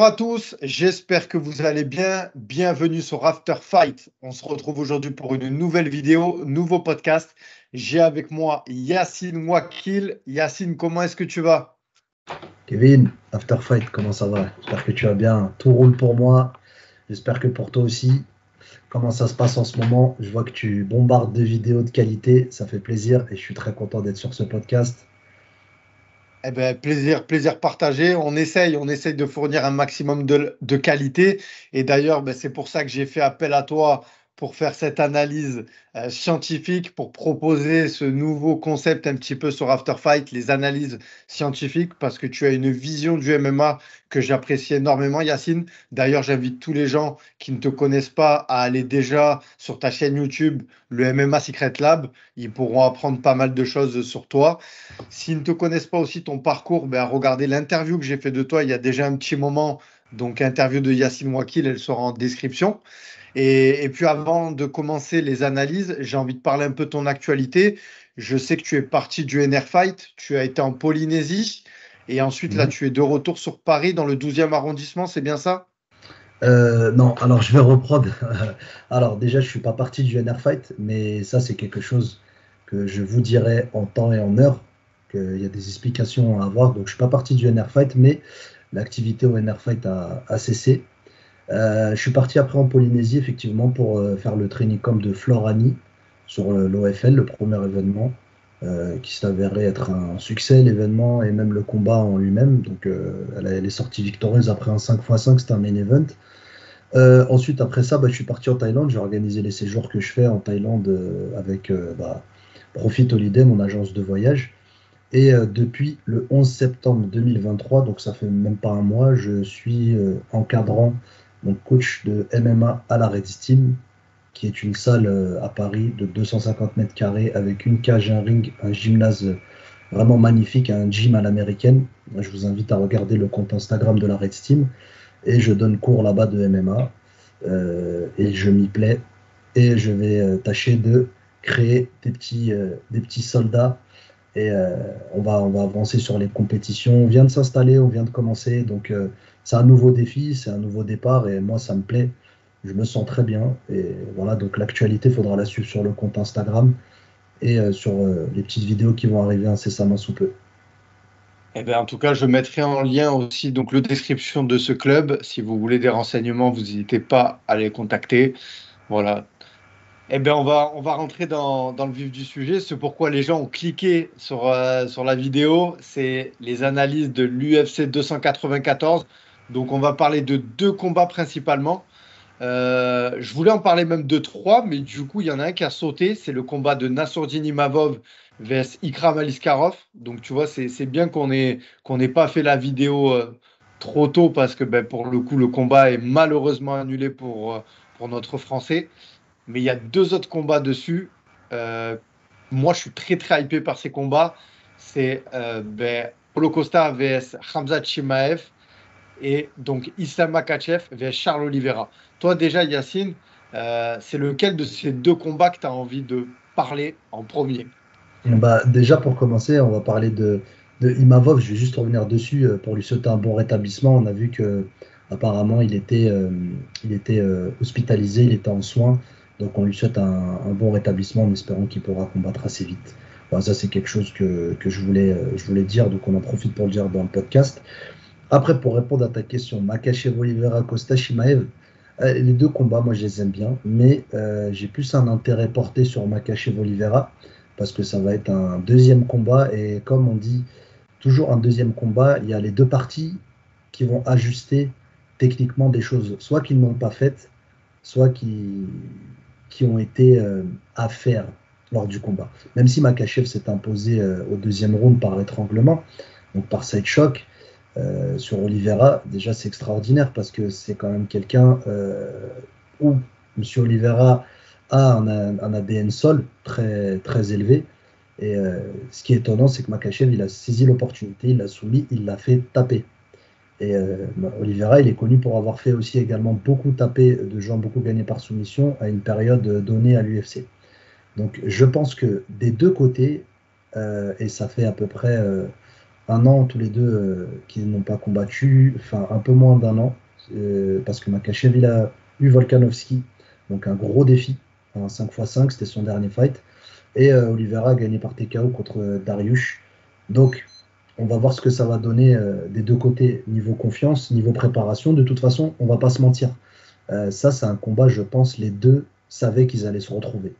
à tous, j'espère que vous allez bien. Bienvenue sur After Fight. On se retrouve aujourd'hui pour une nouvelle vidéo, nouveau podcast. J'ai avec moi Yacine Wakil. Yacine, comment est-ce que tu vas? Kevin, After Fight, comment ça va? J'espère que tu vas bien. Tout roule pour moi. J'espère que pour toi aussi. Comment ça se passe en ce moment? Je vois que tu bombardes de vidéos de qualité. Ça fait plaisir et je suis très content d'être sur ce podcast. Eh ben, plaisir partagé. On essaye de fournir un maximum de qualité. Et d'ailleurs, ben, c'est pour ça que j'ai fait appel à toi pour faire cette analyse scientifique, pour proposer ce nouveau concept un petit peu sur After Fight, les analyses scientifiques, parce que tu as une vision du MMA que j'apprécie énormément, Yacine. D'ailleurs, j'invite tous les gens qui ne te connaissent pas à aller déjà sur ta chaîne YouTube, le MMA Secret Lab. Ils pourront apprendre pas mal de choses sur toi. S'ils ne te connaissent pas aussi ton parcours, ben, regardez l'interview que j'ai fait de toi il y a déjà un petit moment. Donc, interview de Yacine Wakil, elle sera en description. Et puis, avant de commencer les analyses, j'ai envie de parler un peu de ton actualité. Je sais que tu es parti du NR Fight, tu as été en Polynésie, et ensuite, là, Mhm. tu es de retour sur Paris, dans le 12e arrondissement, c'est bien ça? Non, alors je vais reprendre. Alors déjà, je suis pas parti du NR Fight, mais ça c'est quelque chose que je vous dirai en temps et en heure, qu'il y a des explications à avoir. Donc je suis pas parti du NR Fight, mais l'activité au NR Fight a cessé. Je suis parti après en Polynésie, effectivement, pour faire le training camp de Florani sur l'OFL, le premier événement, qui s'avérait être un succès, l'événement et même le combat en lui-même. Donc, elle est sortie victorieuse après un 5x5, c'était un main event. Ensuite, après ça, je suis parti en Thaïlande. J'ai organisé les séjours que je fais en Thaïlande avec Profit Holiday, mon agence de voyage. Et depuis le 11 septembre 2023, donc ça fait même pas un mois, je suis encadrant, donc coach de MMA à la Red Team, qui est une salle à Paris de 250 mètres carrés avec une cage, un ring, un gymnase vraiment magnifique, un gym à l'américaine. Je vous invite à regarder le compte Instagram de la Red Team. Et je donne cours là-bas de MMA. Et je m'y plais. Et je vais tâcher de créer des petits soldats et on va avancer sur les compétitions. On vient de s'installer, on vient de commencer. Donc, c'est un nouveau défi, c'est un nouveau départ. Et moi, ça me plaît. Je me sens très bien. Et voilà, donc l'actualité, il faudra la suivre sur le compte Instagram et sur les petites vidéos qui vont arriver incessamment sous peu. Eh ben, en tout cas, je mettrai en lien aussi donc, le description de ce club. Si vous voulez des renseignements, vous n'hésitez pas à les contacter. Voilà. Eh bien, on va rentrer dans le vif du sujet. C'est pourquoi les gens ont cliqué sur la vidéo. C'est les analyses de l'UFC 294. Donc, on va parler de deux combats principalement. Je voulais en parler même de trois, mais du coup, il y en a un qui a sauté. C'est le combat de Nassourdine Imavov vs Ikram Aliskarov. Donc, tu vois, c'est bien qu'on n'ait pas fait la vidéo trop tôt parce que ben, pour le coup, le combat est malheureusement annulé pour notre Français. Mais il y a deux autres combats dessus. Euh, Moi, je suis très hypé par ces combats. C'est ben, Paulo Costa vs Khamzat Chimaev et donc Islam Makhachev vs Charles Oliveira. Toi, déjà, Yacine, c'est lequel de ces deux combats que tu as envie de parler en premier? Déjà, pour commencer, on va parler de Imavov. Je vais juste revenir dessus pour lui souhaiter un bon rétablissement. On a vu que apparemment il était hospitalisé, il était en soins. Donc, on lui souhaite un bon rétablissement en espérant qu'il pourra combattre assez vite. Voilà, ça, c'est quelque chose que je voulais dire. Donc, on en profite pour le dire dans le podcast. Après, pour répondre à ta question, Makhachev, Oliveira, Costa, Shimaev, les deux combats, moi, je les aime bien, mais j'ai plus un intérêt porté sur Makhachev, Oliveira, parce que ça va être un deuxième combat, et comme on dit, toujours un deuxième combat, il y a les deux parties qui vont ajuster techniquement des choses, soit qu'ils n'ont pas faites, soit qui ont été à faire lors du combat. Même si Makhachev s'est imposé au deuxième round par l'étranglement, donc par side shock, sur Oliveira, déjà c'est extraordinaire parce que c'est quand même quelqu'un où M. Oliveira a un ADN sol très élevé. Et ce qui est étonnant, c'est que Makhachev, il a saisi l'opportunité, il l'a soumis, il l'a fait taper. Et Oliveira, il est connu pour avoir fait aussi également beaucoup taper de gens, beaucoup gagné par soumission à une période donnée à l'UFC. Donc je pense que des deux côtés, et ça fait à peu près un an tous les deux qui n'ont pas combattu, enfin un peu moins d'un an, parce que Makhachev il a eu Volkanovski, donc un gros défi, un 5x5, c'était son dernier fight, et Oliveira a gagné par TKO contre Dariush. Donc on va voir ce que ça va donner des deux côtés, niveau confiance, niveau préparation. De toute façon, on va pas se mentir. Ça, c'est un combat, je pense, les deux savaient qu'ils allaient se retrouver.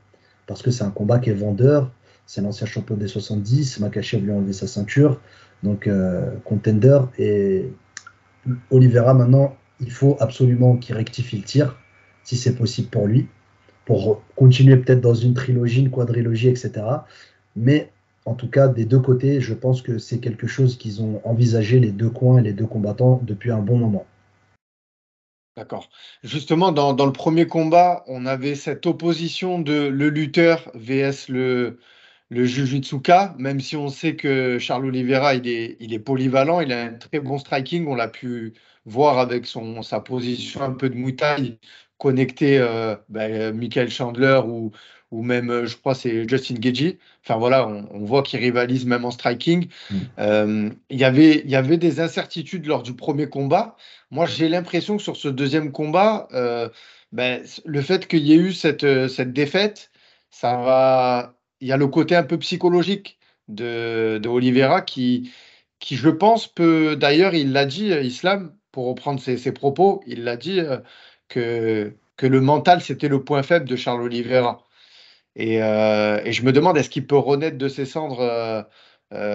Parce que c'est un combat qui est vendeur. C'est l'ancien champion des 70. Makhachev lui a enlevé sa ceinture. Donc, contender. Et Oliveira, maintenant, il faut absolument qu'il rectifie le tir, si c'est possible pour lui, pour continuer peut-être dans une trilogie, une quadrilogie, etc. Mais en tout cas, des deux côtés, je pense que c'est quelque chose qu'ils ont envisagé, les deux coins et les deux combattants, depuis un bon moment. D'accord. Justement, dans le premier combat, on avait cette opposition de le lutteur vs le Jujutsuka, même si on sait que Charles Oliveira, il est polyvalent, il a un très bon striking, on l'a pu voir avec sa position un peu de Muay Thai, connecté Michael Chandler ou même, je crois, c'est Justin Gaethje. Enfin voilà, on voit qu'il rivalise même en striking. Mm. Il y avait des incertitudes lors du premier combat. Moi, j'ai l'impression que sur ce deuxième combat, le fait qu'il y ait eu cette défaite, ça va. Il y a le côté un peu psychologique de Oliveira qui, je pense, peut. D'ailleurs, il l'a dit, Islam, pour reprendre ses propos, il l'a dit que le mental, c'était le point faible de Charles Oliveira. Et je me demande, est-ce qu'il peut renaître de ses cendres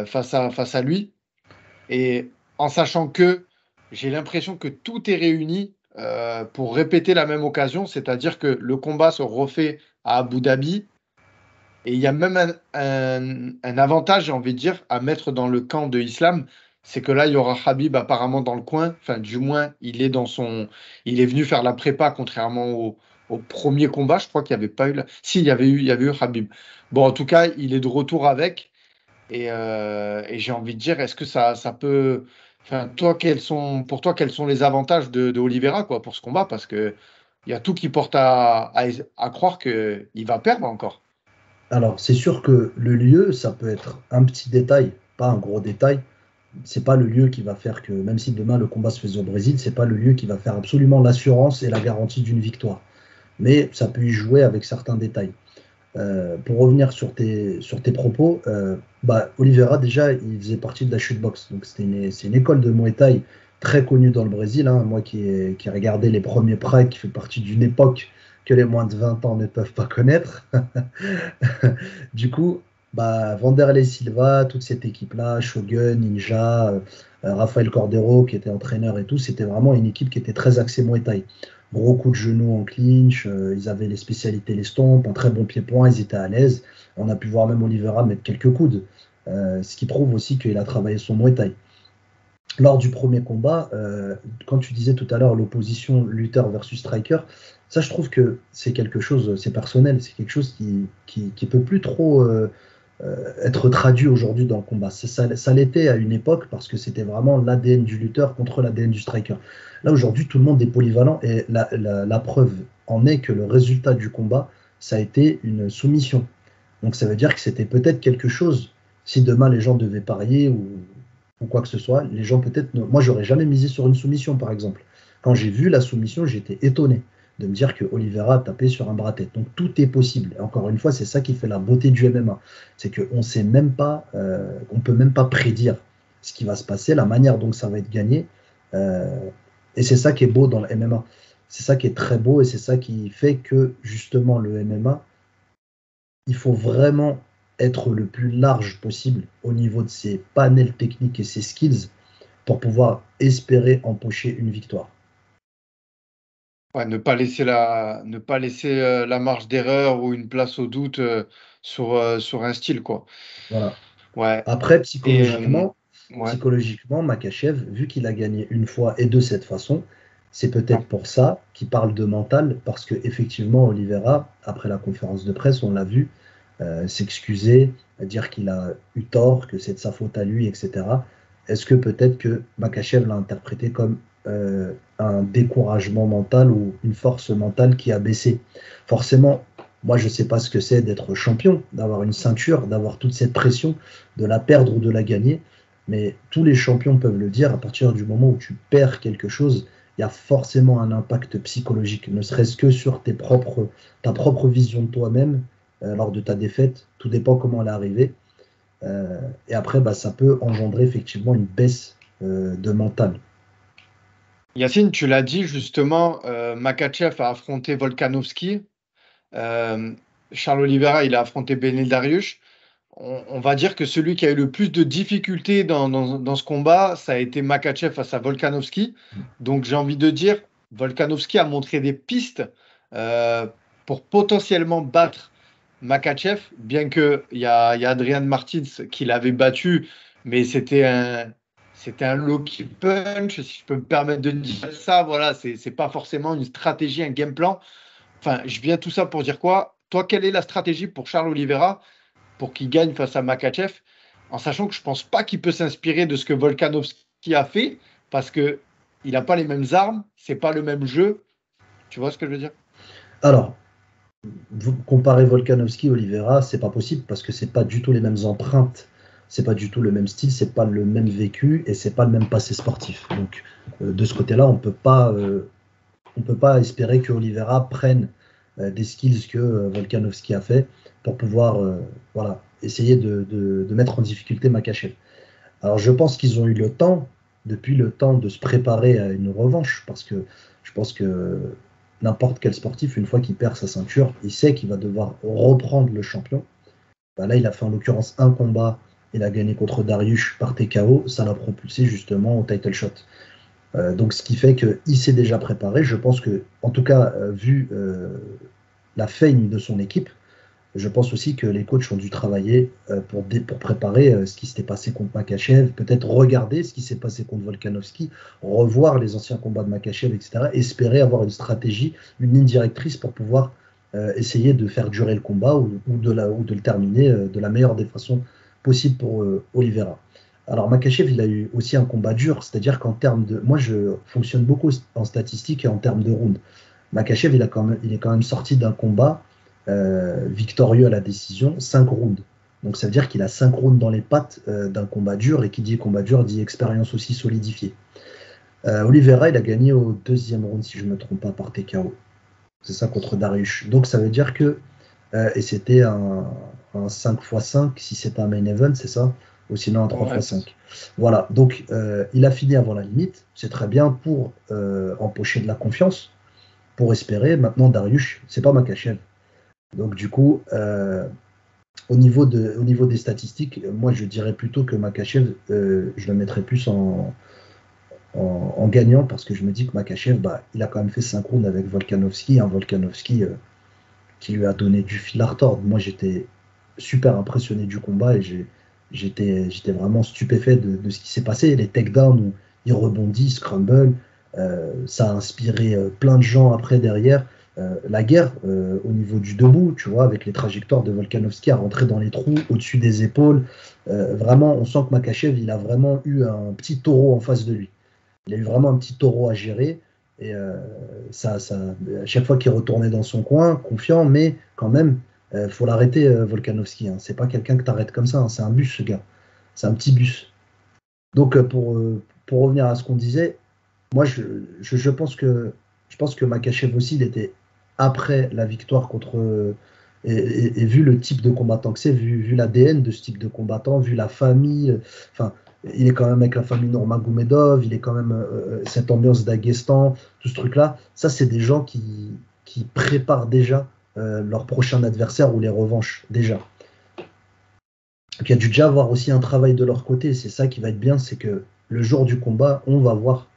face à lui? Et en sachant que j'ai l'impression que tout est réuni pour répéter la même occasion, c'est-à-dire que le combat se refait à Abu Dhabi. Et il y a même un avantage, j'ai envie de dire, à mettre dans le camp de Islam, c'est que là, il y aura Khabib apparemment dans le coin. Enfin, du moins, il est venu faire la prépa, contrairement au premier combat. Je crois qu'il n'y avait pas eu. Si, il y avait eu Khabib. Bon, en tout cas, il est de retour avec. Et j'ai envie de dire, est-ce que ça peut. Enfin, pour toi, quels sont les avantages de Oliveira quoi, pour ce combat? Parce que il y a tout qui porte à croire qu'il va perdre encore. Alors, c'est sûr que le lieu, ça peut être un petit détail, pas un gros détail. C'est pas le lieu qui va faire que, même si demain le combat se faisait au Brésil, c'est pas le lieu qui va faire absolument l'assurance et la garantie d'une victoire. Mais ça peut y jouer avec certains détails. Pour revenir sur tes propos, Oliveira, déjà, il faisait partie de la shootbox. Donc, c'est une école de Muay Thai très connue dans le Brésil. Hein. Moi qui ai regardé les premiers Pride, qui fait partie d'une époque que les moins de 20 ans ne peuvent pas connaître. Du coup, Vanderlei Silva, toute cette équipe-là, Shogun, Ninja, Rafael Cordero qui était entraîneur et tout, c'était vraiment une équipe qui était très axée Muay Thai. Gros coup de genou en clinch, ils avaient les spécialités, les stompes, un très bon pied-point, ils étaient à l'aise. On a pu voir même Oliveira mettre quelques coudes, ce qui prouve aussi qu'il a travaillé son Muay Thai. Lors du premier combat, quand tu disais tout à l'heure l'opposition lutteur versus striker, ça je trouve que c'est quelque chose, c'est personnel, c'est quelque chose qui peut plus trop être traduit aujourd'hui dans le combat. Ça l'était à une époque parce que c'était vraiment l'ADN du lutteur contre l'ADN du striker. Là aujourd'hui, tout le monde est polyvalent et la preuve en est que le résultat du combat, ça a été une soumission. Donc ça veut dire que c'était peut-être quelque chose, si demain les gens devaient parier ou quoi que ce soit, les gens peut-être... Moi, j'aurais jamais misé sur une soumission, par exemple. Quand j'ai vu la soumission, j'étais étonné de me dire que Oliveira a tapé sur un bras-tête. Donc tout est possible. Et encore une fois, c'est ça qui fait la beauté du MMA. C'est qu'on sait même pas, on peut même pas prédire ce qui va se passer, la manière dont ça va être gagné. Et c'est ça qui est beau dans le MMA. C'est ça qui est très beau et c'est ça qui fait que justement le MMA, il faut vraiment être le plus large possible au niveau de ses panels techniques et ses skills pour pouvoir espérer empocher une victoire. Ouais, ne pas laisser la marge d'erreur ou une place au doute sur un style, quoi. Voilà. Ouais. Après, Et ouais. psychologiquement, Makachev, vu qu'il a gagné une fois et de cette façon, c'est Ah, peut-être pour ça qu'il parle de mental, parce que effectivement, Oliveira, après la conférence de presse, on l'a vu s'excuser, dire qu'il a eu tort, que c'est de sa faute à lui, etc. Est-ce que peut-être que Makachev l'a interprété comme un découragement mental ou une force mentale qui a baissé? Forcément, moi, je ne sais pas ce que c'est d'être champion, d'avoir une ceinture, d'avoir toute cette pression, de la perdre ou de la gagner. mais tous les champions peuvent le dire, à partir du moment où tu perds quelque chose, il y a forcément un impact psychologique, ne serait-ce que sur ta propre vision de toi-même lors de ta défaite. Tout dépend comment elle est arrivée. Et après, bah, ça peut engendrer effectivement une baisse de mental. Yacine, tu l'as dit justement, Makhachev a affronté Volkanovski. Euh, Charles Oliveira, il a affronté Beneil Dariush. On va dire que celui qui a eu le plus de difficultés dans ce combat, ça a été Makhachev face à Volkanovski. Donc j'ai envie de dire, Volkanovski a montré des pistes euh, pour potentiellement battre Makhachev, bien qu'il y a Adrian Martins qui l'avait battu, mais c'était un low kick punch, si je peux me permettre de dire ça. Voilà, c'est pas forcément une stratégie, un game plan. Enfin, je viens tout ça pour dire quoi? Toi, quelle est la stratégie pour Charles Oliveira pour qu'il gagne face à Makhachev, en sachant que je pense pas qu'il peut s'inspirer de ce que Volkanovski a fait, parce que il n'a pas les mêmes armes, c'est pas le même jeu. Tu vois ce que je veux dire? Alors, vous comparez Volkanovski et Oliveira, c'est pas possible parce que c'est pas du tout les mêmes empreintes, c'est pas du tout le même style, c'est pas le même vécu et c'est pas le même passé sportif. Donc, de ce côté-là, on peut pas espérer que Oliveira prenne des skills que Volkanovski a fait pour pouvoir voilà, essayer de mettre en difficulté Makhachev. Alors je pense qu'ils ont eu le temps, depuis le temps, de se préparer à une revanche, parce que je pense que n'importe quel sportif, une fois qu'il perd sa ceinture, il sait qu'il va devoir reprendre le champion. Bah là, il a fait en l'occurrence un combat, il a gagné contre Dariush par TKO, ça l'a propulsé justement au title shot. Donc ce qui fait qu'il s'est déjà préparé. Je pense que, en tout cas, vu la fame de son équipe, je pense aussi que les coachs ont dû travailler pour préparer ce qui s'était passé contre Makhachev, peut-être regarder ce qui s'est passé contre Volkanovski, revoir les anciens combats de Makhachev, etc. Espérer avoir une stratégie, une ligne directrice pour pouvoir essayer de faire durer le combat ou de le terminer de la meilleure des façons possibles pour Oliveira. Alors Makhachev, il a eu aussi un combat dur, c'est-à-dire qu'en termes de... Moi, je fonctionne beaucoup en statistique et en termes de rounds. Makhachev, il est quand même sorti d'un combat victorieux à la décision, 5 rounds. Donc ça veut dire qu'il a 5 rounds dans les pattes d'un combat dur, et qui dit combat dur dit expérience aussi solidifiée. Oliveira, il a gagné au deuxième round, si je ne me trompe pas, par TKO. C'est ça contre Dariush. Donc ça veut dire que, et c'était un 5x5, si c'est un main event, c'est ça? Ou sinon un Ouais, 3x5. Voilà, donc il a fini avant la limite, c'est très bien pour empocher de la confiance, pour espérer. Maintenant, Dariush, c'est pas Makhachev. Donc du coup, au niveau des statistiques, moi je dirais plutôt que Makhachev, je le mettrais plus en gagnant, parce que je me dis que Makhachev, bah, il a quand même fait synchrone avec Volkanovski, un Volkanovski qui lui a donné du fil à retordre. Moi j'étais super impressionné du combat et j'étais vraiment stupéfait de ce qui s'est passé. Les takedowns où il rebondit, il scramble, ça a inspiré plein de gens après derrière. La guerre au niveau du debout, tu vois, avec les trajectoires de Volkanovski à rentrer dans les trous, au-dessus des épaules. Vraiment, on sent que Makhachev, il a vraiment eu un petit taureau en face de lui. Il a eu vraiment un petit taureau à gérer. Et à chaque fois qu'il retournait dans son coin, confiant, mais quand même, faut l'arrêter, Volkanovski. Hein. C'est pas quelqu'un que tu arrêtes comme ça. Hein. C'est un bus, ce gars. C'est un petit bus. Donc, pour revenir à ce qu'on disait, moi, je pense que Makhachev aussi, il était après la victoire contre. Et vu le type de combattant que c'est, vu l'ADN de ce type de combattant, vu la famille, enfin, il est quand même avec la famille Nurmagomedov, il est quand même cette ambiance d'Aguestan, tout ce truc-là. Ça, c'est des gens qui préparent déjà leur prochain adversaire ou les revanches, déjà. Donc, il y a dû déjà avoir aussi un travail de leur côté. C'est ça qui va être bien, c'est que le jour du combat, on va voir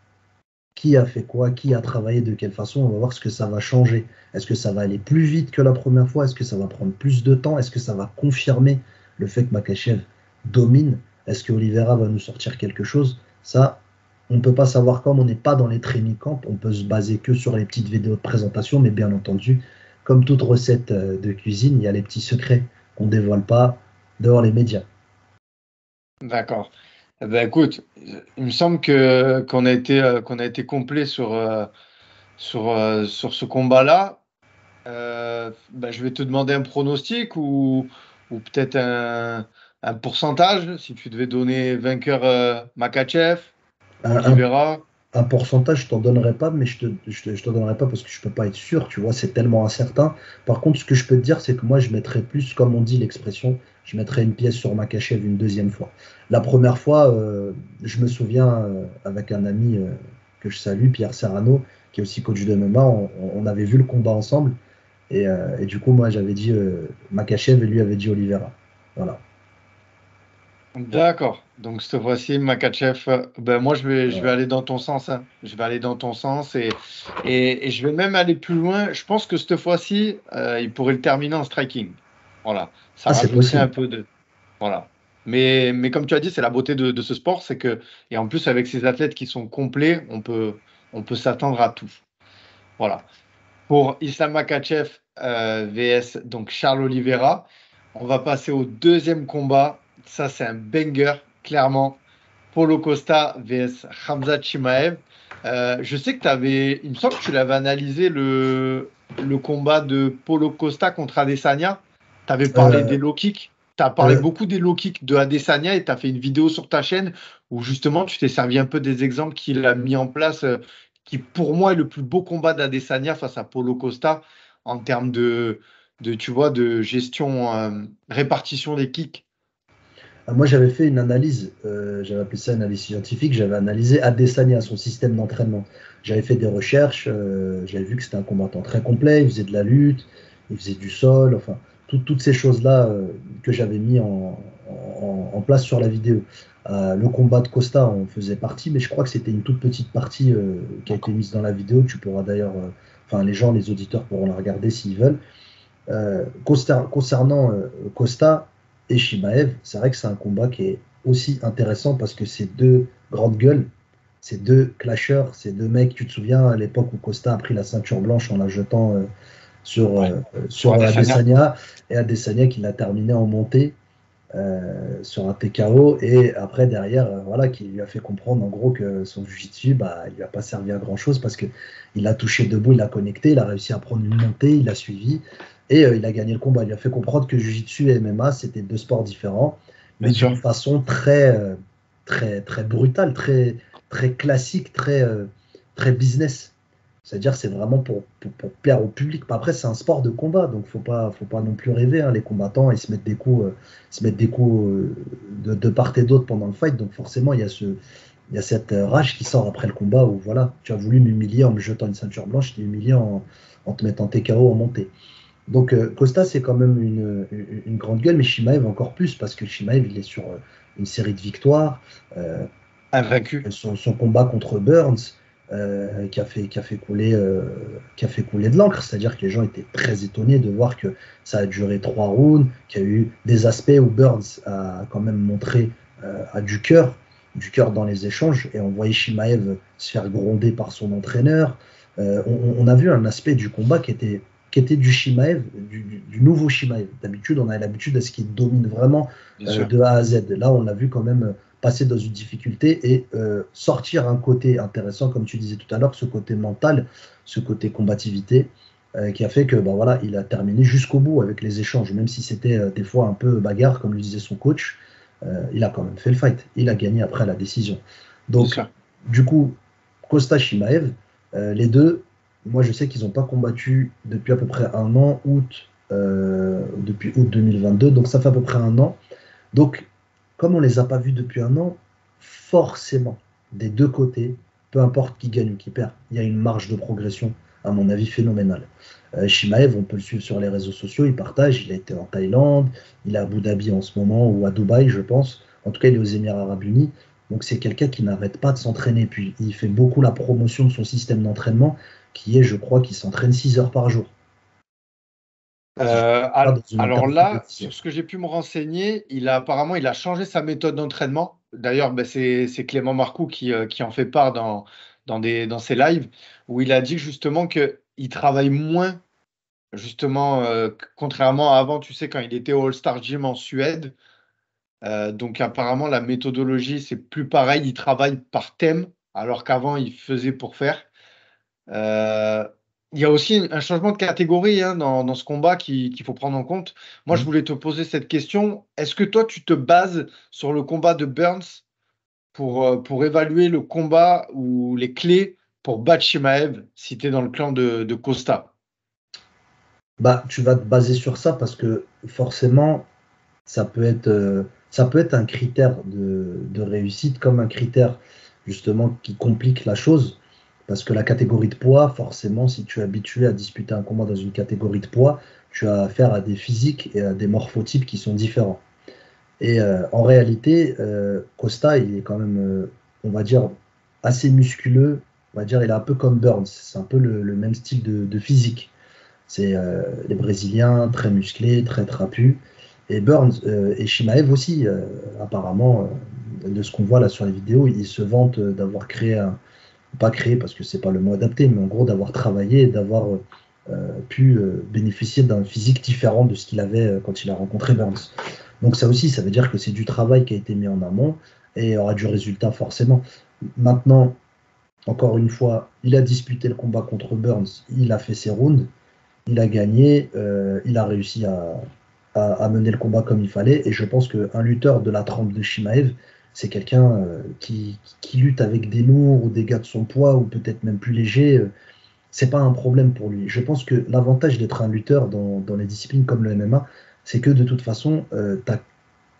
qui a fait quoi, qui a travaillé de quelle façon, on va voir ce que ça va changer. Est-ce que ça va aller plus vite que la première fois? Est-ce que ça va prendre plus de temps? Est-ce que ça va confirmer le fait que Makhachev domine? Est-ce que Oliveira va nous sortir quelque chose? Ça, on ne peut pas savoir comme on n'est pas dans les training camps, on peut se baser que sur les petites vidéos de présentation, mais bien entendu, comme toute recette de cuisine, il y a les petits secrets qu'on ne dévoile pas devant les médias. d'accord. Eh ben, écoute, il me semble qu'on a été complet sur ce combat-là. Ben, je vais te demander un pronostic ou peut-être un pourcentage, si tu devais donner vainqueur Makhachev, Un, Oliveira. un pourcentage, je t'en donnerai pas, mais je t'en donnerai pas parce que je peux pas être sûr, tu vois, c'est tellement incertain. Par contre, ce que je peux te dire, c'est que moi, je mettrais plus, comme on dit l'expression, je mettrais une pièce sur Makhachev une deuxième fois. La première fois, je me souviens, avec un ami que je salue, Pierre Serrano, qui est aussi coach de MMA, on avait vu le combat ensemble. Et du coup, moi, j'avais dit Makhachev et lui avait dit Oliveira. Voilà. D'accord. Donc cette fois-ci, Makhachev, ben moi je vais Euh, aller dans ton sens, hein. Je vais aller dans ton sens et je vais même aller plus loin. Je pense que cette fois-ci, il pourrait le terminer en striking. Voilà. Ça Ah, c'est rajouterait un possible. peu de. Voilà. Mais comme tu as dit, c'est la beauté de ce sport, c'est que, et en plus avec ces athlètes qui sont complets, on peut s'attendre à tout. Voilà. Pour Islam Makhachev vs donc Charles Oliveira. On va passer au deuxième combat. Ça, c'est un banger, clairement. Paulo Costa vs Khamzat Chimaev. Je sais que tu avais, il me semble que tu l'avais analysé le combat de Paulo Costa contre Adesanya. Tu avais parlé Euh, des low kicks. Tu as parlé euh, beaucoup des low kicks de Adesanya et tu as fait une vidéo sur ta chaîne où justement tu t'es servi un peu des exemples qu'il a mis en place, qui pour moi est le plus beau combat d'Adesanya face à Paulo Costa en termes tu vois, de gestion, répartition des kicks. Moi, j'avais fait une analyse, j'avais appelé ça une analyse scientifique, j'avais analysé Adesanya, son système d'entraînement. J'avais fait des recherches, j'avais vu que c'était un combattant très complet, il faisait de la lutte, il faisait du sol, enfin, toutes ces choses-là que j'avais mis en place sur la vidéo. Le combat de Costa en faisait partie, mais je crois que c'était une toute petite partie qui a été D'accord. mise dans la vidéo. Tu pourras d'ailleurs, enfin, les gens, les auditeurs pourront la regarder s'ils veulent. Concernant Costa et Shimaev, c'est vrai que c'est un combat qui est aussi intéressant parce que c'est deux grandes gueules, c'est deux clasheurs, c'est deux mecs. Tu te souviens à l'époque où Costa a pris la ceinture blanche en la jetant sur, Ouais. euh, Sur sur Adesanya. Adesanya, et Adesanya qui l'a terminé en montée sur un TKO, et après derrière, voilà, qui lui a fait comprendre en gros que son jiu-jitsu, bah, il lui a pas servi à grand chose parce que il a touché debout, il a connecté, il a réussi à prendre une montée, il a suivi et il a gagné le combat. Il lui a fait comprendre que jiu-jitsu et MMA c'était deux sports différents, Bien mais d'une sûr. façon très brutale, très classique, très business. C'est-à-dire, c'est vraiment pour plaire au public. Après, c'est un sport de combat, donc faut pas non plus rêver, hein. Les combattants, ils se mettent des coups, de part et d'autre pendant le fight. Donc forcément, il y a cette rage qui sort après le combat où voilà, tu as voulu m'humilier en me jetant une ceinture blanche, je t'ai humilié en te mettant TKO en montée. Donc Costa, c'est quand même une grande gueule, mais Shimaev encore plus, parce que Shimaev, il est sur une série de victoires. Euh, Invaincu. son combat contre Burns, qui a fait couler de l'encre. C'est-à-dire que les gens étaient très étonnés de voir que ça a duré 3 rounds, qu'il y a eu des aspects où Burns a quand même montré a du cœur dans les échanges, et on voyait Shimaev se faire gronder par son entraîneur. On a vu un aspect du combat qui était du Shimaev, du nouveau Shimaev. D'habitude, on a l'habitude à ce qu'il domine vraiment Bien sûr. de A à Z. Là, on l'a vu quand même passer dans une difficulté et sortir un côté intéressant, comme tu disais tout à l'heure, ce côté mental, ce côté combativité, qui a fait que bah, voilà, il a terminé jusqu'au bout avec les échanges, même si c'était des fois un peu bagarre, comme le disait son coach. Il a quand même fait le fight. Il a gagné après la décision. Bien Donc, sûr. du coup, Costa Shimaev, les deux, moi je sais qu'ils n'ont pas combattu depuis à peu près un an, depuis août 2022, donc ça fait à peu près un an. Donc, comme on ne les a pas vus depuis un an, forcément, des deux côtés, peu importe qui gagne ou qui perd, il y a une marge de progression, à mon avis, phénoménale. Shimaev, on peut le suivre sur les réseaux sociaux, il partage, il a été en Thaïlande, il est à Abu Dhabi en ce moment, ou à Dubaï, je pense. En tout cas, il est aux Émirats Arabes Unis. Donc, c'est quelqu'un qui n'arrête pas de s'entraîner. Puis, il fait beaucoup la promotion de son système d'entraînement, qui est, je crois, qu'il s'entraîne 6 heures par jour. Si je ne me trompe pas, dans une Alors interview de là, 6 sur heures. ce que j'ai pu me renseigner, apparemment il a changé sa méthode d'entraînement. D'ailleurs, ben, c'est Clément Marcoux qui en fait part dans ses lives, où il a dit justement qu'il travaille moins, justement, contrairement à avant, tu sais, quand il était au All-Star Gym en Suède. Donc apparemment, la méthodologie, c'est plus pareil. Il travaille par thème, alors qu'avant, il faisait pour faire. Euh, Il y a aussi un changement de catégorie hein, dans ce combat qu'il faut prendre en compte. Moi, je Hmm. voulais te poser cette question. Est-ce que toi, tu te bases sur le combat de Burns pour évaluer le combat ou les clés pour battre Chimaev si tu es dans le clan de Costa? Bah, tu vas te baser sur ça parce que forcément, ça peut être un critère de réussite comme un critère justement qui complique la chose. Parce que la catégorie de poids, forcément, si tu es habitué à disputer un combat dans une catégorie de poids, tu as affaire à des physiques et à des morphotypes qui sont différents. Et en réalité, Costa, il est quand même, on va dire, assez musculeux. On va dire, il est un peu comme Burns. C'est un peu le même style de physique. C'est les Brésiliens très musclés, très trapus. Et Burns et Shimaev aussi, apparemment, de ce qu'on voit là sur les vidéos, ils se vantent d'avoir créé pas créé parce que c'est pas le mot adapté, mais en gros d'avoir travaillé et d'avoir pu bénéficier d'un physique différent de ce qu'il avait quand il a rencontré Burns. Donc ça aussi, ça veut dire que c'est du travail qui a été mis en amont et il y aura du résultat forcément. Maintenant, encore une fois, il a disputé le combat contre Burns, il a fait ses rounds, il a gagné, il a réussi à mener le combat comme il fallait. Et je pense qu'un lutteur de la trempe de Shimaev, c'est quelqu'un qui lutte avec des lourds ou des gars de son poids ou peut-être même plus légers. C'est pas un problème pour lui. Je pense que l'avantage d'être un lutteur dans les disciplines comme le MMA, c'est que de toute façon,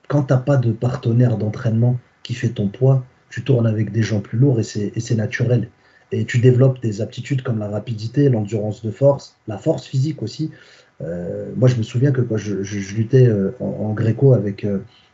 quand tu n'as pas de partenaire d'entraînement qui fait ton poids, tu tournes avec des gens plus lourds et c'est naturel. Et tu développes des aptitudes comme la rapidité, l'endurance de force, la force physique aussi. Moi, je me souviens que quand je luttais en gréco avec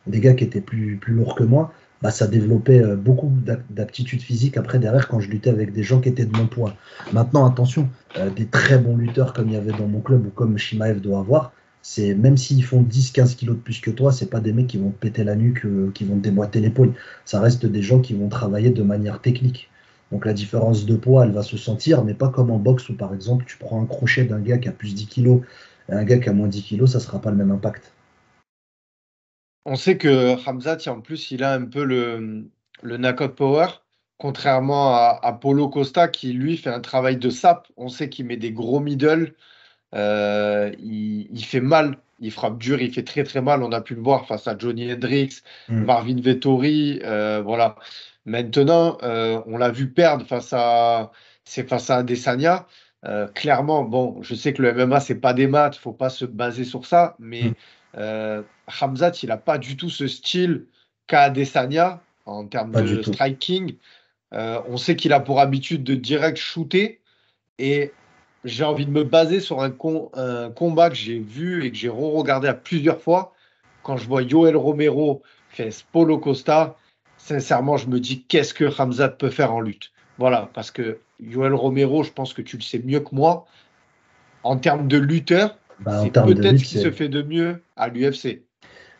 des gars qui étaient plus lourds que moi, bah, ça développait beaucoup d'aptitudes physiques après derrière quand je luttais avec des gens qui étaient de mon poids. Maintenant, attention, des très bons lutteurs comme il y avait dans mon club ou comme Shimaev doit avoir, c'est même s'ils font 10-15 kilos de plus que toi, c'est pas des mecs qui vont te péter la nuque, qui vont te déboîter l'épaule. Ça reste des gens qui vont travailler de manière technique. Donc la différence de poids, elle va se sentir, mais pas comme en boxe où par exemple tu prends un crochet d'un gars qui a plus 10 kilos et un gars qui a moins 10 kilos, ça sera pas le même impact. On sait que Hamzat, en plus, il a un peu le knockout power, contrairement à Paulo Costa qui, lui, fait un travail de sape. On sait qu'il met des gros middle. Il fait mal, il frappe dur, il fait très très mal. On a pu le voir face à Johnny Hendricks, Mm. Marvin Vettori, voilà. Maintenant, on l'a vu perdre c'est face à Adesanya. Clairement, bon, je sais que le MMA c'est pas des maths, faut pas se baser sur ça, Mm. mais Khamzat, il a pas du tout ce style qu'a Adesanya en termes Pas du de tout. striking. On sait qu'il a pour habitude de direct shooter. Et j'ai envie de me baser sur un combat que j'ai vu et que j'ai re-regardé à plusieurs fois. Quand je vois Yoel Romero face Paulo Costa, sincèrement, je me dis qu'est-ce que Khamzat peut faire en lutte. Voilà, parce que Yoel Romero, je pense que tu le sais mieux que moi. En termes de lutteur, Bah, en c'est termes de peut-être ce lutte, qui se fait de mieux à l'UFC.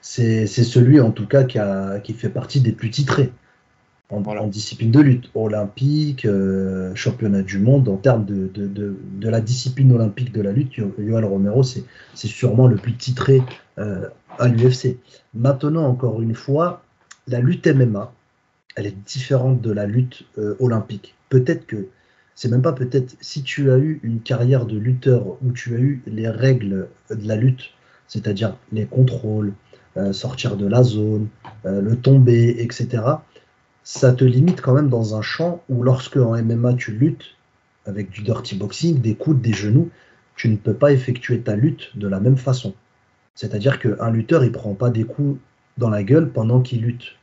c'est celui en tout cas qui fait partie des plus titrés en Voilà. discipline de lutte, olympique, championnat du monde, en termes de la discipline olympique de la lutte, Yoel Romero, c'est sûrement le plus titré à l'UFC. Maintenant, encore une fois, la lutte MMA, elle est différente de la lutte olympique. Peut-être que, c'est même pas peut-être, si tu as eu une carrière de lutteur où tu as eu les règles de la lutte, c'est-à-dire les contrôles, sortir de la zone, le tomber, etc., ça te limite quand même dans un champ où lorsque en MMA tu luttes avec du dirty boxing, des coudes, des genoux, tu ne peux pas effectuer ta lutte de la même façon. C'est-à-dire qu'un lutteur, il prend pas des coups dans la gueule pendant qu'il lutte.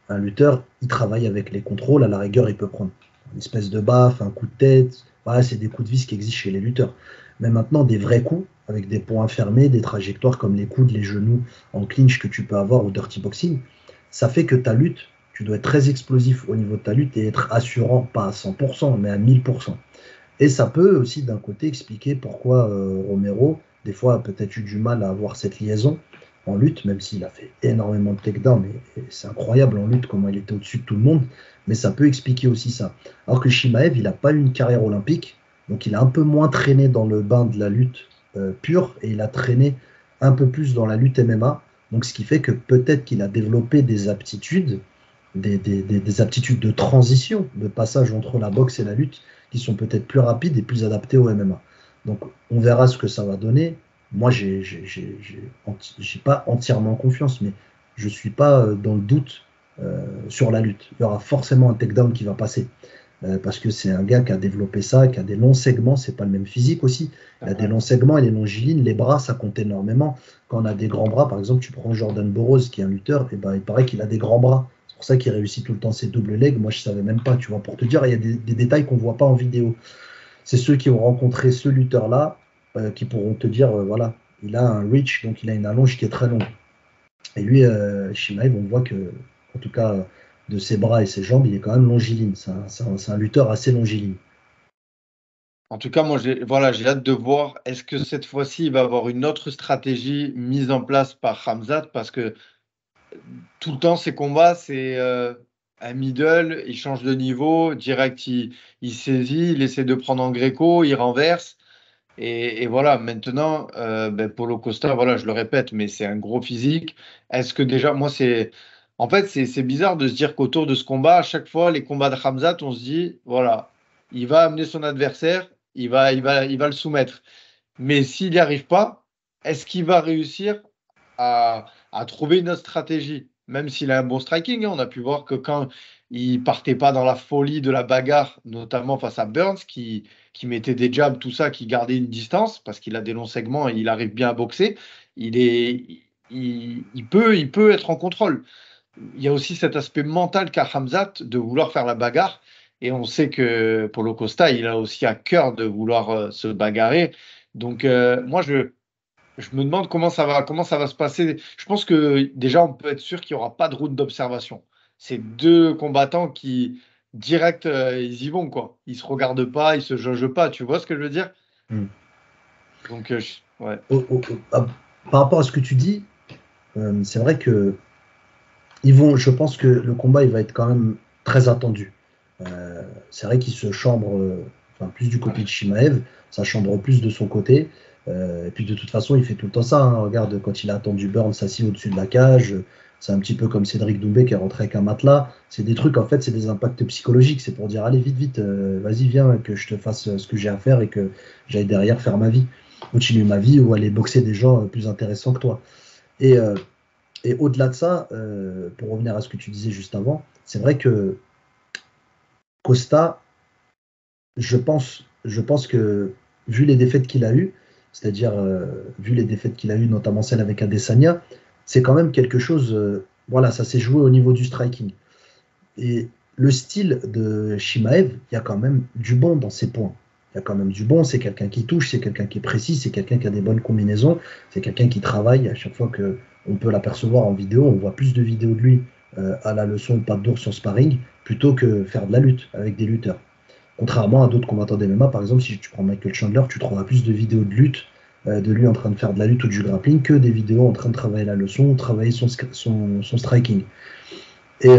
Un lutteur, il travaille avec les contrôles, à la rigueur, il peut prendre une espèce de baffe, un coup de tête. Voilà, c'est des coups de vis qui existent chez les lutteurs. Mais maintenant, des vrais coups, avec des points fermés, des trajectoires comme les coudes, les genoux en clinch que tu peux avoir au dirty boxing, ça fait que ta lutte, tu dois être très explosif au niveau de ta lutte et être assurant, pas à 100%, mais à 1000%. Et ça peut aussi d'un côté expliquer pourquoi Romero, des fois, a peut-être eu du mal à avoir cette liaison en lutte, même s'il a fait énormément de takedowns, et c'est incroyable en lutte comment il était au-dessus de tout le monde, mais ça peut expliquer aussi ça. Alors que Shimaev, il n'a pas eu une carrière olympique, donc il a un peu moins traîné dans le bain de la lutte pure, et il a traîné un peu plus dans la lutte MMA, donc ce qui fait que peut-être qu'il a développé des aptitudes, des aptitudes de transition, de passage entre la boxe et la lutte, qui sont peut-être plus rapides et plus adaptées au MMA. Donc, on verra ce que ça va donner. Moi, j'ai pas entièrement confiance, mais je suis pas dans le doute sur la lutte. Il y aura forcément un takedown qui va passer. Parce que c'est un gars qui a développé ça, qui a des longs segments, c'est pas le même physique aussi. C'est Il a des vrai. longs segments, il est longiligne, les bras, ça compte énormément. Quand on a des grands bras, par exemple, tu prends Jordan Burroughs, qui est un lutteur, et ben, il paraît qu'il a des grands bras. C'est pour ça qu'il réussit tout le temps ses double legs. Moi, je savais même pas, tu vois, pour te dire, il y a des détails qu'on voit pas en vidéo. C'est ceux qui ont rencontré ce lutteur-là qui pourront te dire, voilà, il a un reach, donc il a une allonge qui est très longue. Et lui, Shimaev, on voit que, en tout cas, de ses bras et ses jambes, il est quand même longiligne. C'est un lutteur assez longiligne. En tout cas, moi, voilà, j'ai hâte de voir est-ce que cette fois-ci, il va avoir une autre stratégie mise en place par Hamzat parce que tout le temps, ses combats, c'est un middle, il change de niveau, direct, il saisit, il essaie de prendre en gréco, il renverse. Et voilà, maintenant, ben, Paulo Costa, voilà, je le répète, mais c'est un gros physique. Est-ce que déjà, moi, c'est. En fait, c'est bizarre de se dire qu'autour de ce combat, à chaque fois, les combats de Khamzat, on se dit, voilà, il va amener son adversaire, il va le soumettre. Mais s'il n'y arrive pas, est-ce qu'il va réussir à trouver une autre stratégie? Même s'il a un bon striking, hein, on a pu voir que quand il partait pas dans la folie de la bagarre, notamment face à Burns, qui mettait des jabs, tout ça, qui gardait une distance, parce qu'il a des longs segments et il arrive bien à boxer, il peut être en contrôle. Il y a aussi cet aspect mental qu'a Hamzat de vouloir faire la bagarre. Et on sait que Paulo Costa, il a aussi à cœur de vouloir se bagarrer. Donc, moi, je me demande comment ça va se passer. Je pense que déjà, on peut être sûr qu'il n'y aura pas de route d'observation. C'est deux combattants qui, direct, ils y vont, quoi. Ils se regardent pas, ils se jaugent pas. Tu vois ce que je veux dire? Mm. Donc, ouais. Par rapport à ce que tu dis, c'est vrai que je pense que le combat il va être quand même très attendu. C'est vrai qu'il se chambre, enfin, plus du côté de Ouais. Shimaev, ça chambre plus de son côté. Et puis de toute façon, il fait tout le temps ça, hein. Regarde, quand il a attendu Burns assis au-dessus de la cage, c'est un petit peu comme Cédric Doumbé qui est rentré avec un matelas. C'est des trucs, en fait, c'est des impacts psychologiques. C'est pour dire, allez, vite, vite, vas-y, viens, que je te fasse ce que j'ai à faire et que j'aille derrière faire ma vie, continuer ma vie ou aller boxer des gens plus intéressants que toi. Et, euh, et au-delà de ça, pour revenir à ce que tu disais juste avant, c'est vrai que Costa, je pense que vu les défaites qu'il a eues, c'est-à-dire vu les défaites qu'il a eues, notamment celle avec Adesanya, c'est quand même quelque chose. Voilà, ça s'est joué au niveau du striking. Et le style de Shimaev, il y a quand même du bon dans ses points. Il y a quand même du bon, c'est quelqu'un qui touche, c'est quelqu'un qui est précis, c'est quelqu'un qui a des bonnes combinaisons, c'est quelqu'un qui travaille. À chaque fois que on peut l'apercevoir en vidéo, on voit plus de vidéos de lui à la leçon de pas d'ours sur sparring plutôt que faire de la lutte avec des lutteurs. Contrairement à d'autres combattants d'MMA, par exemple, si tu prends Michael Chandler, tu trouveras plus de vidéos de lutte, de lui en train de faire de la lutte ou du grappling, que des vidéos en train de travailler la leçon ou travailler son striking. Et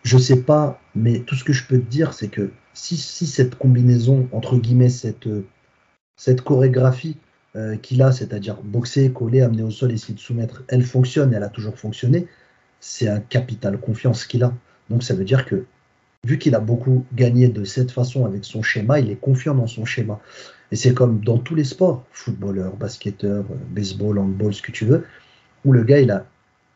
je sais pas, mais tout ce que je peux te dire, c'est que si cette combinaison, entre guillemets, cette chorégraphie qu'il a, c'est-à-dire boxer, coller, amener au sol, essayer de soumettre, elle fonctionne, elle a toujours fonctionné, c'est un capital confiance qu'il a. Donc ça veut dire que vu qu'il a beaucoup gagné de cette façon avec son schéma, il est confiant dans son schéma. Et c'est comme dans tous les sports, footballeur, basketteur, baseball, handball, ce que tu veux, où le gars, il a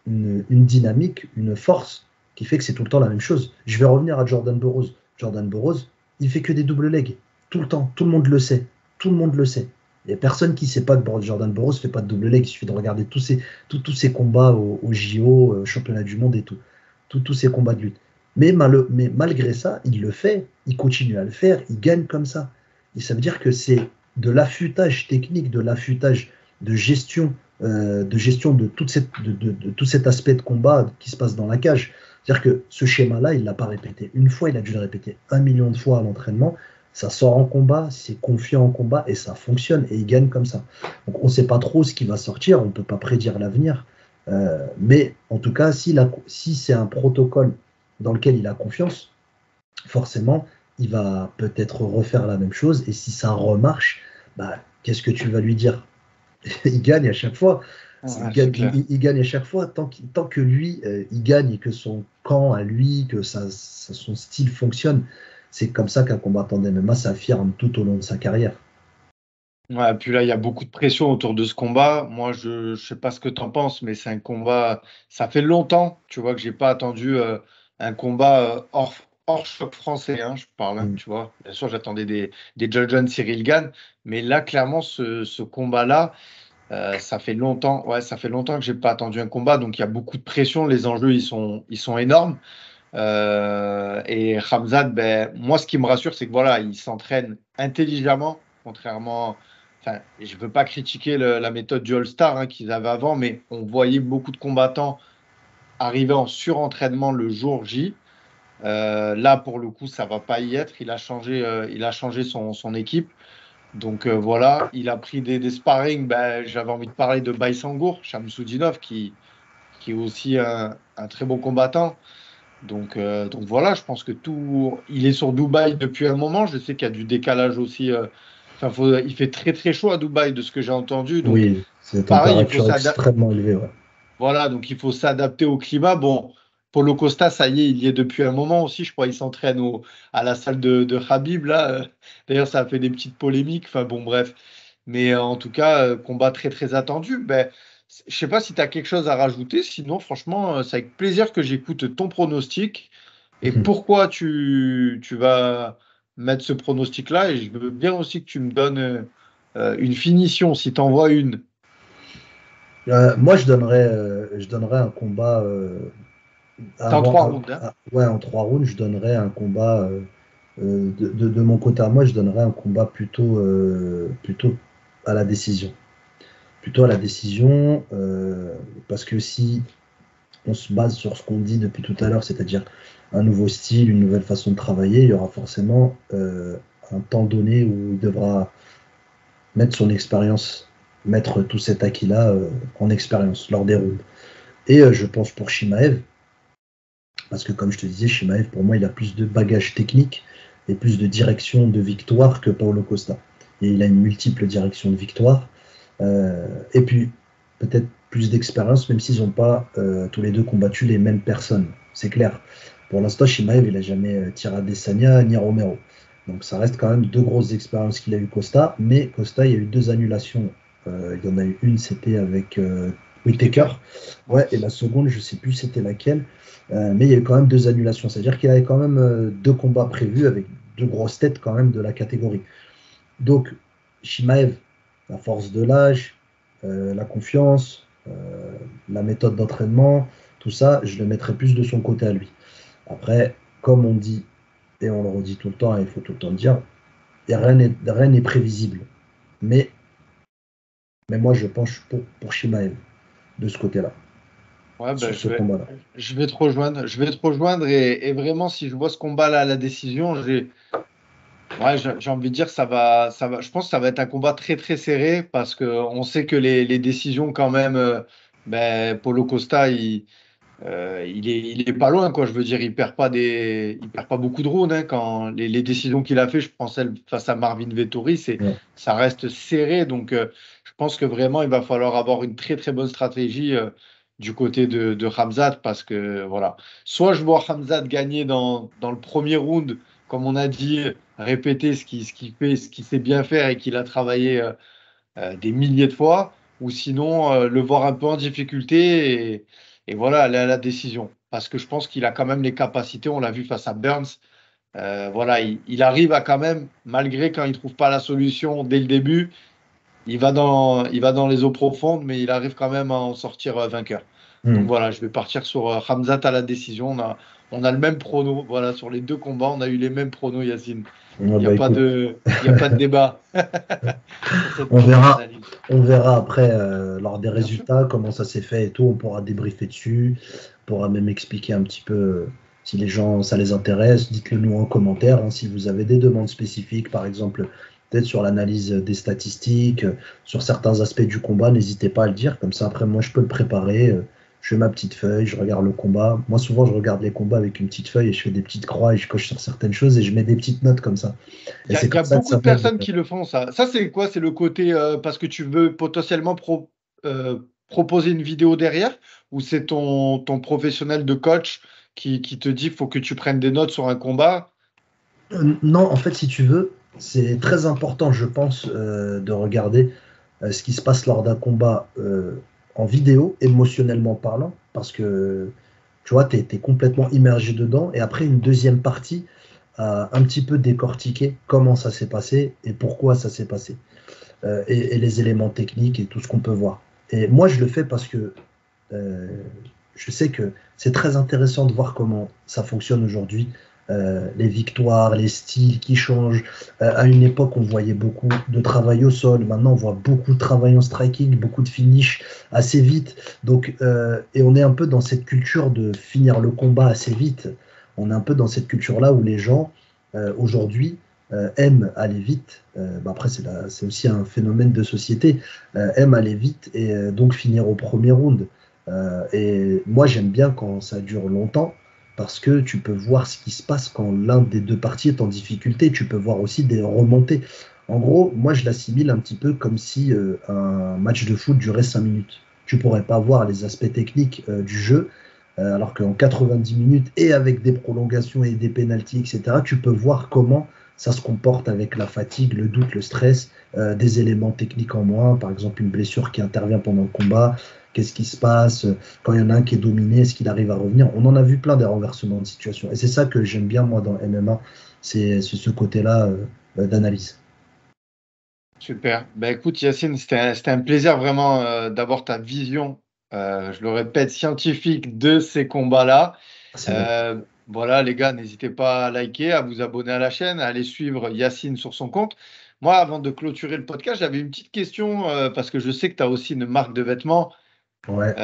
une dynamique, une force qui fait que c'est tout le temps la même chose. Je vais revenir à Jordan Burroughs. Jordan Burroughs, il fait que des double legs, tout le temps. Tout le monde le sait. Tout le monde le sait. Il n'y a personne qui ne sait pas que Jordan Burroughs ne fait pas de double leg. Il suffit de regarder tous ces combats au JO, championnat du monde et tout. Tous ces combats de lutte. Mais malgré ça, il le fait, il continue à le faire, il gagne comme ça. Et ça veut dire que c'est de l'affûtage technique, de l'affûtage de gestion de tout cet aspect de combat qui se passe dans la cage. C'est-à-dire que ce schéma-là, il ne l'a pas répété une fois, il a dû le répéter 1 million de fois à l'entraînement. Ça sort en combat, c'est confiant en combat et ça fonctionne et il gagne comme ça. Donc on ne sait pas trop ce qui va sortir, on ne peut pas prédire l'avenir. Mais en tout cas, si c'est un protocole dans lequel il a confiance, forcément, il va peut-être refaire la même chose. Et si ça remarche, bah, qu'est-ce que tu vas lui dire? Il gagne à chaque fois. Il Ouais, c'est gagne, clair. il gagne à chaque fois tant que lui, il gagne et que son camp à lui, que son style fonctionne. C'est comme ça qu'un combattant d'MMA s'affirme tout au long de sa carrière. Ouais, puis là, il y a beaucoup de pression autour de ce combat. Moi, je ne sais pas ce que tu en penses, mais c'est un combat. Ça fait longtemps, tu vois, que j'ai pas attendu un combat hors choc français, hein, je parle, hein, Mm. tu vois. Bien sûr, j'attendais des John Jones, Cyril Gane, mais là, clairement, ce combat-là, ça fait longtemps, ouais, ça fait longtemps que j'ai pas attendu un combat, donc il y a beaucoup de pression. Les enjeux, ils sont énormes. Et Khamzat, ben, moi, ce qui me rassure, c'est que voilà, il s'entraîne intelligemment, contrairement. Enfin, je ne veux pas critiquer la méthode du All-Star hein, qu'ils avaient avant, mais on voyait beaucoup de combattants arriver en surentraînement le jour J. Là, pour le coup, ça ne va pas y être. Il a changé son équipe. Donc voilà, il a pris des sparring. Ben, j'avais envie de parler de Baysangour, Shamsudinov, qui est aussi un très bon combattant. Donc voilà, je pense que tout. Il est sur Dubaï depuis un moment. Je sais qu'il y a du décalage aussi. Enfin, il fait très très chaud à Dubaï de ce que j'ai entendu. Donc Oui, c'est des pareil, températures extrêmement élevées. Ouais. voilà, donc il faut s'adapter au climat. Bon, Paulo Costa, ça y est, il y est depuis un moment aussi. Je crois qu'il s'entraîne à la salle de Khabib là. D'ailleurs, ça a fait des petites polémiques. Enfin bon, bref. Mais en tout cas, combat très très attendu. Ben, je sais pas si tu as quelque chose à rajouter. Sinon, franchement, c'est avec plaisir que j'écoute ton pronostic et pourquoi tu vas mettre ce pronostic-là. Et je veux bien aussi que tu me donnes une finition, si tu en vois une. Moi, je donnerais un combat C'est en 3 rounds, hein. ouais, en 3 rounds. Je donnerais un combat de mon côté à moi. Je donnerais un combat plutôt à la décision. Plutôt à la décision, parce que si on se base sur ce qu'on dit depuis tout à l'heure, c'est-à-dire un nouveau style, une nouvelle façon de travailler, il y aura forcément un temps donné où il devra mettre son expérience, mettre tout cet acquis-là en expérience lors des rounds. Et je pense pour Shimaev, parce que comme je te disais, Shimaev, pour moi, il a plus de bagages techniques et plus de direction de victoire que Paulo Costa. Et il a une multiple direction de victoire. Et puis, peut-être plus d'expérience, même s'ils n'ont pas tous les deux combattu les mêmes personnes. C'est clair. Pour l'instant, Shimaev, il n'a jamais tiré Adesanya ni Romero. Donc, ça reste quand même deux grosses expériences qu'il a eu Costa. Mais Costa, il y a eu deux annulations. Il y en a eu une, c'était avec Whittaker. Ouais. Ouais, et la seconde, je ne sais plus c'était laquelle. Mais il y a eu quand même deux annulations. C'est-à-dire qu'il avait quand même deux combats prévus avec deux grosses têtes quand même de la catégorie. Donc, Shimaev, la force de l'âge, la confiance, la méthode d'entraînement, tout ça, je le mettrais plus de son côté à lui. Après, comme on dit, et on le redit tout le temps, et il faut tout le temps le dire, rien n'est prévisible. Mais, mais moi, je penche pour Shimaev de ce côté-là, Ouais, ben, sur ce combat-là. je vais te rejoindre. Je vais te rejoindre et vraiment, si je vois ce combat-là à la décision, j'ai envie de dire ça va. Je pense que ça va être un combat très très serré parce que on sait que les décisions quand même, ben, Paulo Costa, il est pas loin quoi. Je veux dire, il perd pas beaucoup de rounds hein, quand les décisions qu'il a fait. Je pense celle face à Marvin Vettori, Ouais. ça reste serré. Donc, je pense que vraiment il va falloir avoir une très très bonne stratégie du côté de Khamzat parce que voilà, soit je vois Khamzat gagner dans le premier round, comme on a dit, répéter ce qu'il fait, ce qu'il sait bien faire et qu'il a travaillé des milliers de fois, ou sinon le voir un peu en difficulté et voilà, aller à la décision. Parce que je pense qu'il a quand même les capacités, on l'a vu face à Burns. Voilà, il arrive à quand même, malgré quand il ne trouve pas la solution dès le début, il va dans les eaux profondes, mais il arrive quand même à en sortir vainqueur. Donc Hmm. voilà, je vais partir sur Khamzat à la décision. On a le même prono. Voilà, sur les deux combats, on a eu les mêmes pronos, Yacine. Ouais, Il n'y a bah, pas écoute, de débat sur cette on première verra, analyse. on verra après, lors des Bien sûr. résultats, comment ça s'est fait et tout. On pourra débriefer dessus. On pourra même expliquer un petit peu si les gens, ça les intéresse. Dites-le nous en commentaire hein, si vous avez des demandes spécifiques, par exemple, peut-être sur l'analyse des statistiques, sur certains aspects du combat. N'hésitez pas à le dire. Comme ça, après, moi, je peux le préparer. Je fais ma petite feuille, je regarde le combat. Moi, souvent, je regarde les combats avec une petite feuille et je fais des petites croix et je coche sur certaines choses et je mets des petites notes comme ça. Il Et y a, c'est il y comme a ça que beaucoup ça de m'aide. personnes qui le font, ça. Ça, c'est quoi? C'est le côté parce que tu veux potentiellement proposer une vidéo derrière ou c'est ton professionnel de coach qui te dit faut que tu prennes des notes sur un combat? Non, en fait, si tu veux. C'est très important, je pense, de regarder ce qui se passe lors d'un combat en vidéo, émotionnellement parlant, parce que tu vois, tu es complètement immergé dedans. Et après, une deuxième partie, un petit peu décortiquer comment ça s'est passé et pourquoi ça s'est passé, et les éléments techniques et tout ce qu'on peut voir. Et moi, je le fais parce que euh, je sais que c'est très intéressant de voir comment ça fonctionne aujourd'hui. Les victoires, les styles qui changent. À une époque, on voyait beaucoup de travail au sol. Maintenant, on voit beaucoup de travail en striking, beaucoup de finish assez vite. Donc, et on est un peu dans cette culture de finir le combat assez vite. On est un peu dans cette culture-là où les gens, aujourd'hui, aiment aller vite. Après, c'est aussi un phénomène de société. Aiment aller vite et donc finir au premier round. Et moi, j'aime bien quand ça dure longtemps parce que tu peux voir ce qui se passe quand l'un des deux parties est en difficulté. Tu peux voir aussi des remontées. En gros, moi, je l'assimile un petit peu comme si un match de foot durait 5 minutes. Tu pourrais pas voir les aspects techniques du jeu, alors qu'en 90 minutes et avec des prolongations et des pénaltys, etc., tu peux voir comment ça se comporte avec la fatigue, le doute, le stress, des éléments techniques en moins, par exemple une blessure qui intervient pendant le combat. Qu'est-ce qui se passe quand il y en a un qui est dominé? Est-ce qu'il arrive à revenir? On en a vu plein des renversements de situation. Et c'est ça que j'aime bien, moi, dans MMA, c'est ce côté-là d'analyse. Super. Ben, écoute, Yacine, c'était un plaisir vraiment d'avoir ta vision, je le répète, scientifique de ces combats-là. C'est moi. Voilà, les gars, n'hésitez pas à liker, à vous abonner à la chaîne, à aller suivre Yacine sur son compte. Moi, avant de clôturer le podcast, j'avais une petite question parce que je sais que tu as aussi une marque de vêtements Ouais.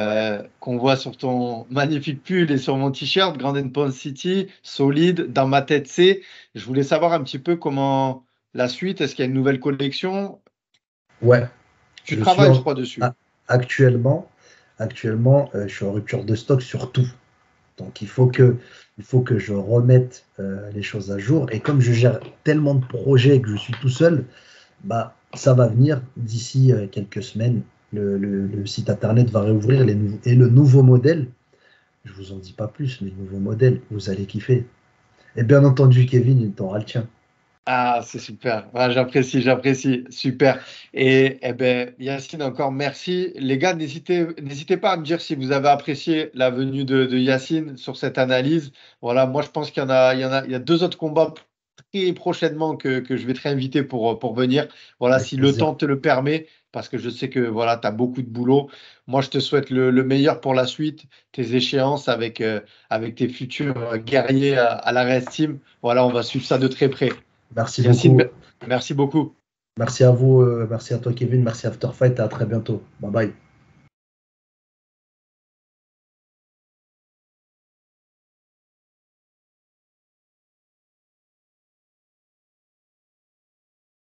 qu'on voit sur ton magnifique pull et sur mon t-shirt, Grand Pound City, solide, dans ma tête, c'est. Je voulais savoir un petit peu comment la suite, est-ce qu'il y a une nouvelle collection? Ouais. Tu Je suis travailles, je en- crois, dessus. a- actuellement, je suis en rupture de stock sur tout. Donc Ok. il faut que je remette les choses à jour. Et comme je gère tellement de projets que je suis tout seul, bah, ça va venir d'ici quelques semaines. Le site internet va réouvrir et le nouveau modèle, je vous en dis pas plus, mais le nouveau modèle, vous allez kiffer. Et bien entendu, Kevin, il t'aura le tien. Ah, c'est super. Ah, j'apprécie, j'apprécie. Super. Et eh ben, Yacine, encore merci. Les gars, n'hésitez pas à me dire si vous avez apprécié la venue de Yacine sur cette analyse. Voilà, moi, je pense il y a deux autres combats très prochainement que je vais te réinviter pour venir. Voilà, Avec si le plaisir. temps te le permet, parce que je sais que voilà, tu as beaucoup de boulot. Moi, je te souhaite le meilleur pour la suite, tes échéances avec tes futurs guerriers à la Rest Team. Voilà, on va suivre ça de très près. Merci Yacine, beaucoup. merci beaucoup. Merci à vous, merci à toi, Kevin. Merci After Fight. À très bientôt. Bye bye.